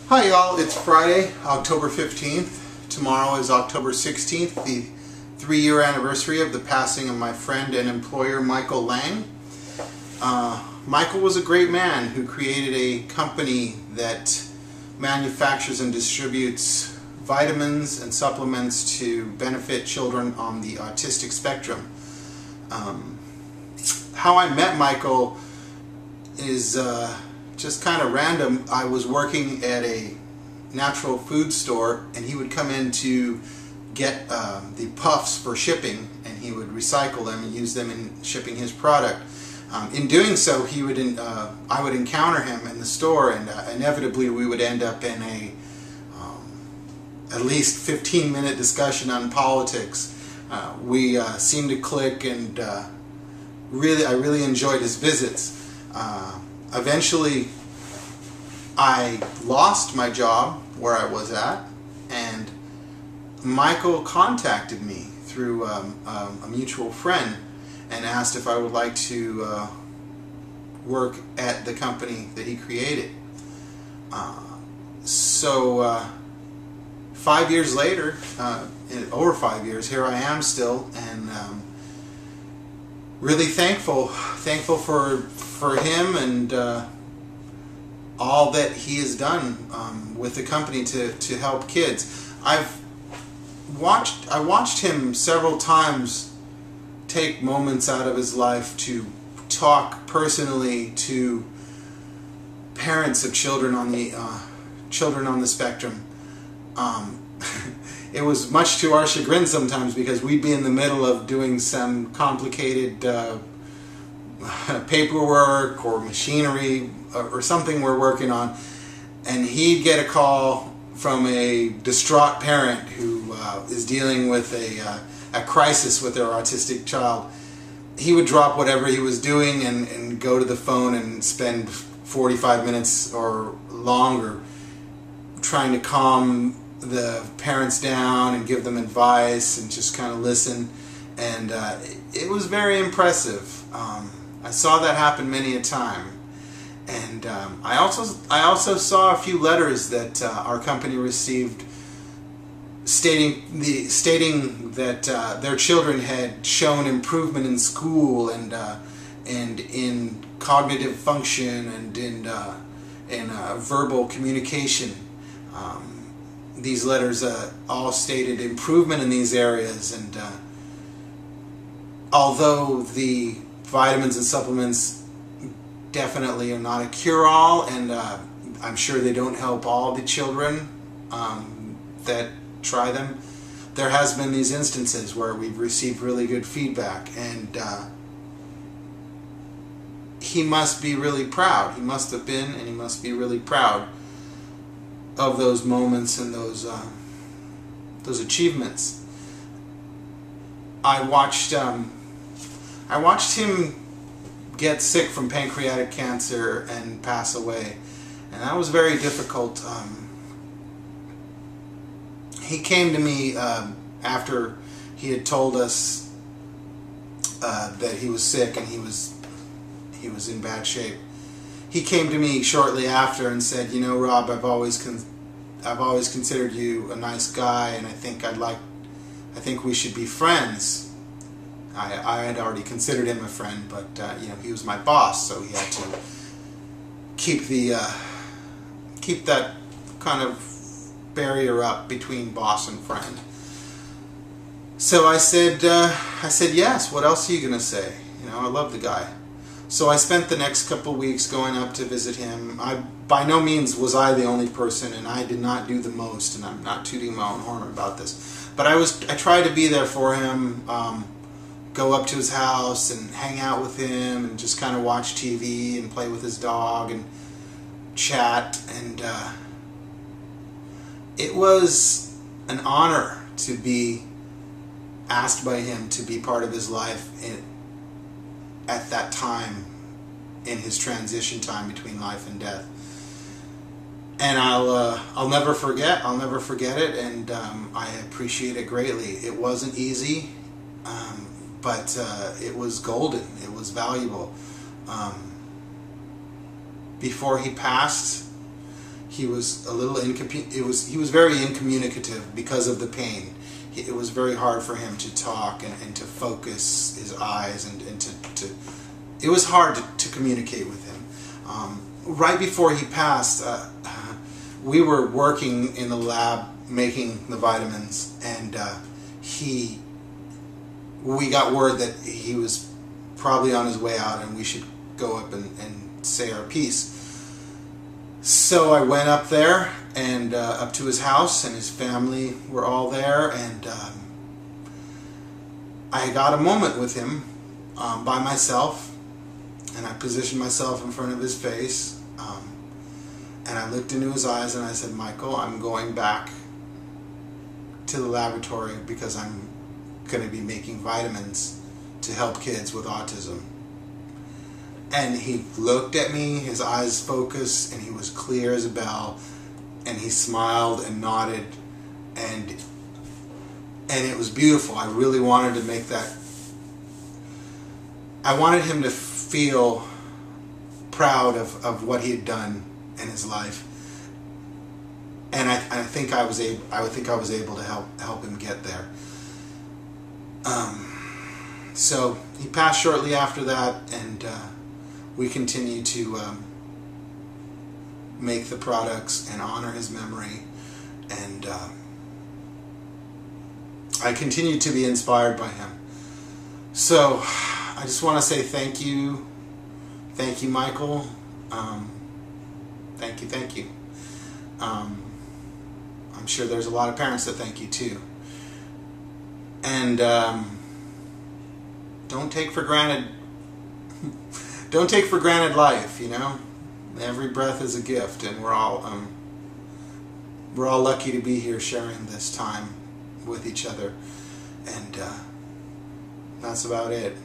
Hi y'all, it's Friday, October 15th. Tomorrow is October 16th, the 3-year anniversary of the passing of my friend and employer Michael Lang. Michael was a great man who created a company that manufactures and distributes vitamins and supplements to benefit children on the autistic spectrum. How I met Michael is just kind of random. I was working at a natural food store, and he would come in to get the puffs for shipping, and he would recycle them and use them in shipping his product. In doing so, he would I would encounter him in the store, and inevitably we would end up in a at least 15-minute discussion on politics. We seemed to click, and I really enjoyed his visits. Eventually, I lost my job where I was at, and Michael contacted me through a mutual friend and asked if I would like to work at the company that he created. So 5 years later, over 5 years, here I am still, and really thankful for him and all that he has done with the company to help kids. I watched him several times take moments out of his life to talk personally to parents of children on the spectrum. It was much to our chagrin sometimes, because we'd be in the middle of doing some complicated paperwork or machinery or something we're working on, and he'd get a call from a distraught parent who is dealing with a crisis with their autistic child. He would drop whatever he was doing and go to the phone and spend 45 minutes or longer trying to calm the parents down and give them advice and just kind of listen, and it was very impressive. I saw that happen many a time, and I also saw a few letters that our company received stating that their children had shown improvement in school and in cognitive function and in verbal communication. These letters all stated improvement in these areas, and although the vitamins and supplements definitely are not a cure-all, and I'm sure they don't help all the children that try them, there has been these instances where we've received really good feedback, and he must be really proud. He must have been, and he must be really proud of those moments and those achievements. I watched him get sick from pancreatic cancer and pass away, and that was very difficult. He came to me after he had told us that he was sick and he was in bad shape. He came to me shortly after and said, "You know, Rob, I've always considered you a nice guy, and I think we should be friends." I had already considered him a friend, but you know, he was my boss, so he had to keep that kind of barrier up between boss and friend. So I said yes. What else are you gonna say? You know, I love the guy. So I spent the next couple of weeks going up to visit him. By no means was I the only person, and I did not do the most, and I'm not tooting my own horn about this. But I tried to be there for him, go up to his house and hang out with him and just kind of watch TV and play with his dog and chat. And it was an honor to be asked by him to be part of his life at that time, in his transition time between life and death. And I'll never forget it, and I appreciate it greatly. It wasn't easy, but it was golden. It was valuable. Before he passed, he was a little he was very incommunicative because of the pain. It was very hard for him to talk and to focus his eyes and to it was hard to communicate with him. Right before he passed, we were working in the lab making the vitamins, and we got word that he was probably on his way out and we should go up and say our piece. So I went up there and up to his house, and his family were all there, and I got a moment with him by myself, and I positioned myself in front of his face, and I looked into his eyes and I said, Michael, I'm going back to the laboratory because I'm going to be making vitamins to help kids with autism. And he looked at me, his eyes focused, and he was clear as a bell, and he smiled and nodded, and it was beautiful. I really wanted to make that, I wanted him to feel proud of what he had done in his life, and I think I was able to help him get there. So he passed shortly after that, and we continue to make the products and honor his memory, and I continue to be inspired by him. So I just want to say thank you, Michael. Thank you. I'm sure there's a lot of parents that thank you too. And don't take for granted life, you know. Every breath is a gift, and we're all lucky to be here sharing this time with each other, and that's about it.